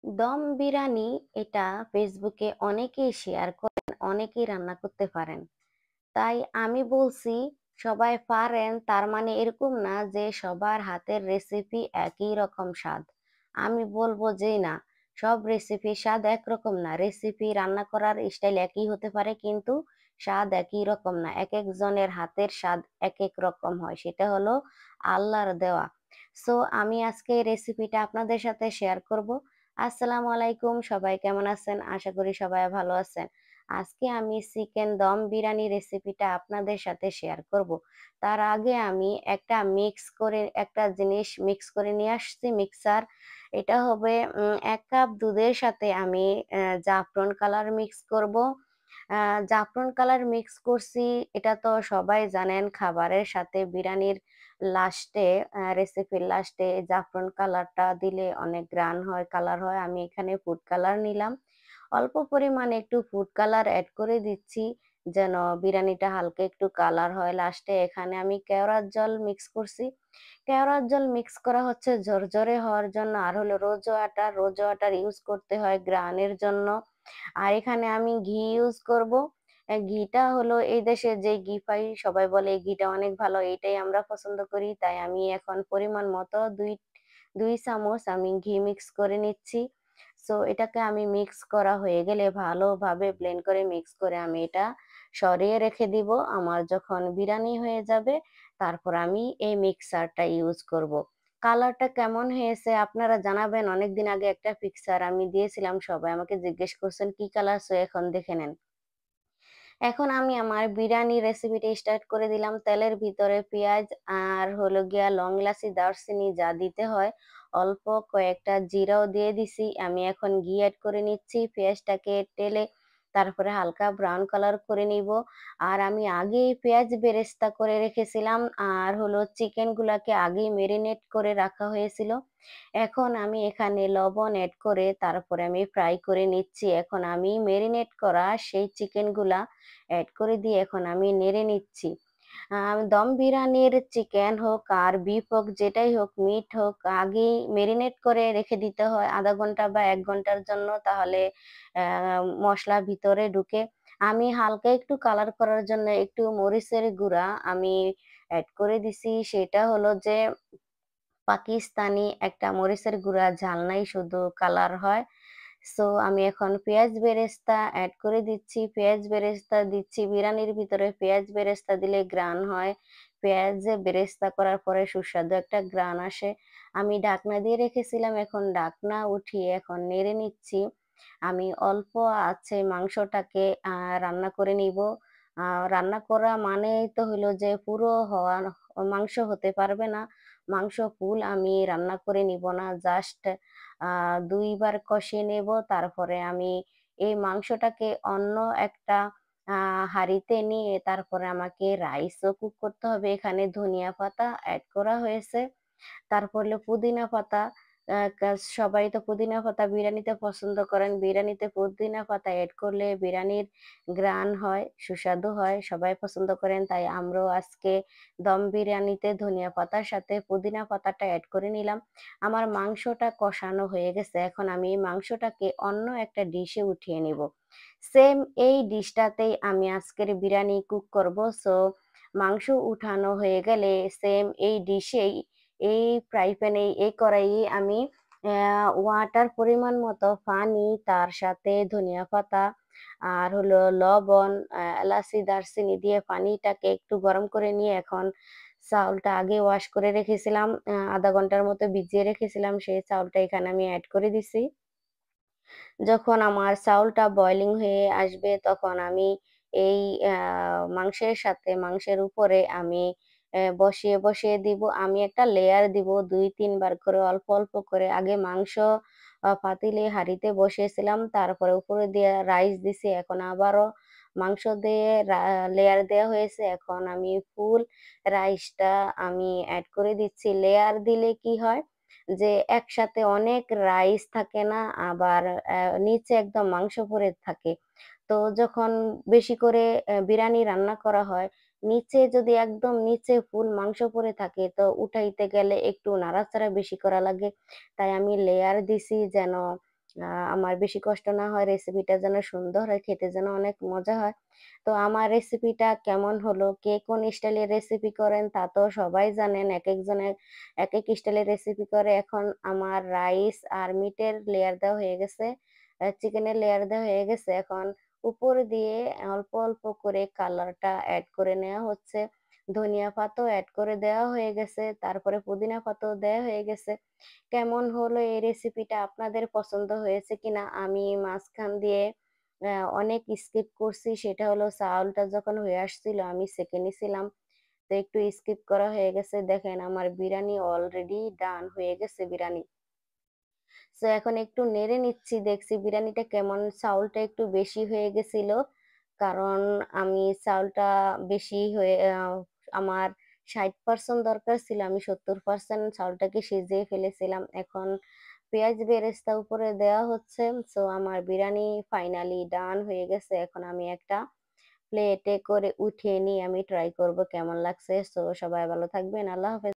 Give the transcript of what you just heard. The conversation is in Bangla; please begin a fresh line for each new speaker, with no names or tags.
দম বিরিয়ানি এটা ফেসবুকে অনেকেই শেয়ার করেন, অনেকেই রান্না করতে পারেন। তাই আমি বলছি সবাই পারেন তার মানে এরকম না যে সবার হাতের রেসিপি একই রকম স্বাদ। আমি বলবো যে না, সব রেসিপির স্বাদ একরকম না। রেসিপি রান্না করার স্টাইল একই হতে পারে কিন্তু স্বাদ একই রকম না। এক একজনের হাতের স্বাদ এক এক রকম হয়, সেটা হলো আল্লাহর দেওয়া। সো আমি আজকে এই রেসিপিটা আপনাদের সাথে শেয়ার করব। আসসালামু আলাইকুম, সবাই কেমন আছেন? আশা করি সবাই ভালো আছেন। আজকে আমি চিকেন দম বিরিয়ানি রেসিপিটা আপনাদের সাথে শেয়ার করব। তার আগে আমি একটা জিনিস মিক্স করে নিয়ে আসছি, মিক্সার। এটা হবে ১ কাপ দুধের সাথে আমি জাফরান কালার মিক্স করব। জাফরান কালার মিক্স করছি, এটা তো সবাই জানেন, খাবারের সাথে বিরিয়ানির লাস্টে, রেসিপির লাস্টে জাফরান কালারটা দিলে অনেক গ্রান হয়, কালার হয়। আমি এখানে ফুড কালার নিলাম। অল্প পরিমাণে একটু ফুড কালার এড করে দিচ্ছি যেন বিরিয়ানিটা হালকা একটু কালার হয়। লাস্টে এখানে আমি কেওড়ার জল মিক্স করছি। কেওড়ার জল মিক্স করা হচ্ছে ঝরঝরে হওয়ার জন্য, আর হলো রোজ ওয়াটার ইউজ করতে হয় গ্রানের জন্য। আর এখানে আমি ঘি ইউজ করব। ঘিটা হলো এই দেশে যে ঘি পাই সবাই বলে এই ঘিটা অনেক ভালো, এইটাই আমরা পছন্দ করি। তাই আমি এখন পরিমাণ মতো দুই দুই চামচ আমি ঘি মিক্স করে নিচ্ছি। সো এটাকে আমি মিক্স করা হয়ে গেলে ভালোভাবে ব্লেন্ড করে মিক্স করে আমি এটা সরিয়ে রেখে দিব। আমার যখন বিরিয়ানি হয়ে যাবে তারপর আমি এই মিক্সারটা ইউজ করব। কালারটা কেমন হয়েছে আপনারা জানাবেন। অনেকদিন আগে একটা পিকচার আমি দিয়েছিলাম, সবাই আমাকে জিজ্ঞেস করছেন কি কালার, সো এখন দেখে নেন। এখন আমি আমার বিরিয়ানি রেসিপিটা স্টার্ট করে দিলাম। তেলের ভিতরে পেঁয়াজ আর হলো গিয়া লং এলাচি, দারচিনি যা দিতে হয়, অল্প কয়েকটা জিরাও দিয়ে দিছি। আমি এখন ঘি অ্যাড করে নিচ্ছি, পেঁয়াজটাকে তেলে তারপরে হালকা ব্রাউন কালার করে নিব। আর আমি আগেই পেঁয়াজ বেরেস্তা করে রেখেছিলাম, আর হলো চিকেন গুলাকে আগেই মেরিনেট করে রাখা হয়েছিল। এখন আমি এখানে লবণ এড করে তারপরে আমি ফ্রাই করে নিচ্ছি। এখন আমি মেরিনেট করা সেই চিকেন গুলা এড করে দিয়ে এখন আমি নেড়ে নিচ্ছি। দম বিরিয়ানির চিকেন হোক আর বিফ হোক, যেটাই হোক, মিট হোক, আগেই মেরিনেট করে রেখে দিতে হয় ০.৫ ঘন্টা বা ১ ঘন্টার জন্য, তাহলে মশলা ভিতরে ঢুকে। আমি হালকা একটু কালার করার জন্য একটু মরিচের গুঁড়া আমি এড করে দিছি। সেটা হলো যে পাকিস্তানি একটা মরিচের গুঁড়া, ঝাল নাই, শুধু কালার হয়। সো আমি এখন পেঁয়াজ বেরেস্তা এড করে দিচ্ছি। পেঁয়াজ বেরেস্তা দিচ্ছি বিরিয়ানির ভিতরে। পেঁয়াজ বেরেস্তা দিলে গ্রান হয়। পেঁয়াজ বেরেস্তা করার পরে সুস্বাদু একটা গ্রান আসে। আমি ঢাকনা দিয়ে রেখেছিলাম, এখন ঢাকনা উঠিয়ে এখন নেড়ে নিচ্ছি। আমি অল্প আছে মাংসটাকে রান্না করে নিব। রান্না করা মানেই তো হলো যে পুরো হওয়া মাংস হতে পারবে না। মাংস ফুল আমি রান্না করে নিব না, জাস্ট ২ বার কষিয়ে নেব। তারপরে আমি এই মাংসটাকে অন্য একটা হাঁড়িতে নিয়ে তারপরে আমাকে রাইসও কুক করতে হবে। এখানে ধনিয়া পাতা এড করা হয়েছে। তারপর হলো পুদিনা পাতা। সবাই তো পুদিনা পাতা বিরিয়ানিতে পছন্দ করেন। বিরিয়ানিতে পুদিনা পাতা এড করলে বিরিয়ানির গ্রান হয়, সুস্বাদু হয়, সবাই পছন্দ করেন। তাই আমরাও আজকে দম বিরিয়ানিতে ধনিয়া পাতার সাথে পুদিনা পাতাটা এড করে নিলাম। আমার মাংসটা কষানো হয়ে গেছে। এখন আমি এই মাংসটাকে অন্য একটা ডিশে উঠিয়ে নিব। সেম এই ডিশটাতেই আমি আজকের বিরিয়ানি কুক করব। সো মাংস উঠানো হয়ে গেলে সেম এই ডিশেই, এই ফ্রাই প্যানে, এই কড়াইয়ে আমি ওয়াটার পরিমাণ মতো পানি, তার সাথে ধনিয়া পাতা আর হলো লবণ, এলাচি, দারচিনি দিয়ে পানিটাকে একটু গরম করে নিয়ে এখন চাউলটা আগে ওয়াশ করে রেখেছিলাম, ০.৫ ঘন্টার মতো ভিজিয়ে রেখেছিলাম, সেই চাউলটা এখানে আমি এড করে দিছি। যখন আমার চাউলটা বয়লিং হয়ে আসবে তখন আমি এই মাংসের সাথে, মাংসের উপরে আমি বসিয়ে দিব। আমি একটা লেয়ার দিব ২-৩ বার করে, অল্প অল্প করে। আগে মাংস পাতিলে হাঁড়িতে বসিয়েছিলাম, তারপরে উপরে দিয়ে রাইস দিছি। এখন আবারও মাংস দিয়ে লেয়ার দেওয়া হয়েছে। এখন আমি ফুল রাইসটা আমি এড করে দিচ্ছি। লেয়ার দিলে কি হয় যে একসাথে অনেক রাইস থাকে না, আবার নিচে একদম মাংস পড়ে থাকে। তো যখন বেশি করে বিরিয়ানি রান্না করা হয়, নিচে যদি একদম নিচে ফুল মাংস পড়ে থাকে তো উঠাইতে গেলে একটু নাড়াচাড়া বেশি করা লাগে। তাই আমি লেয়ার দিছি যেন আমার বেশি কষ্ট না হয়, রেসিপিটা যেন সুন্দর হয়, খেতে যেন অনেক মজা হয়। তো আমার রেসিপিটা কেমন হলো, কে কোন স্টাইলের রেসিপি করেন তা তো সবাই জানেন। একেকজনের একেক স্টাইলের রেসিপি করে। এখন আমার রাইস আর মিটের লেয়ার দেওয়া হয়ে গেছে, চিকেনের লেয়ার দেওয়া হয়ে গেছে। এখন উপর দিয়ে অল্প, অল্প করে কালারটা এড করে নেওয়া হচ্ছে। ধনিয়া পাতাও এড করে দেওয়া হয়ে গেছে। তারপরে পুদিনা পাতাও দেওয়া হয়ে গেছে। কেমন হলো এই রেসিপিটা, আপনাদের পছন্দ হয়েছে কিনা? আমি মাঝখান দিয়ে অনেক স্কিপ করছি। সেটা হলো চাউলটা যখন হয়ে আসছিল আমি সেঁকে নিছিলাম। তো একটু স্কিপ করা হয়ে গেছে। দেখেন আমার বিরানি অলরেডি ডান হয়ে গেছে বিরানি। সো এখন একটু নেড়ে নিচ্ছি, দেখছি বিরিয়ানিটা কেমন। চাউলটা একটু বেশি হয়ে গেছিল, কারণ আমি চাউলটা বেশি হয়ে আমার 60% দরকার ছিল, আমি 70% চাউলটাকে সিজিয়ে ফেলেছিলাম। এখন পেঁয়াজ বেরেস্তা উপরে দেওয়া হচ্ছে। সো আমার বিরিয়ানি ফাইনালি ডান হয়ে গেছে। এখন আমি একটা প্লেটে করে উঠিয়ে নিয়ে আমি ট্রাই করব কেমন লাগছে। সো সবাই ভালো থাকবেন, আল্লাহ হাফেজ।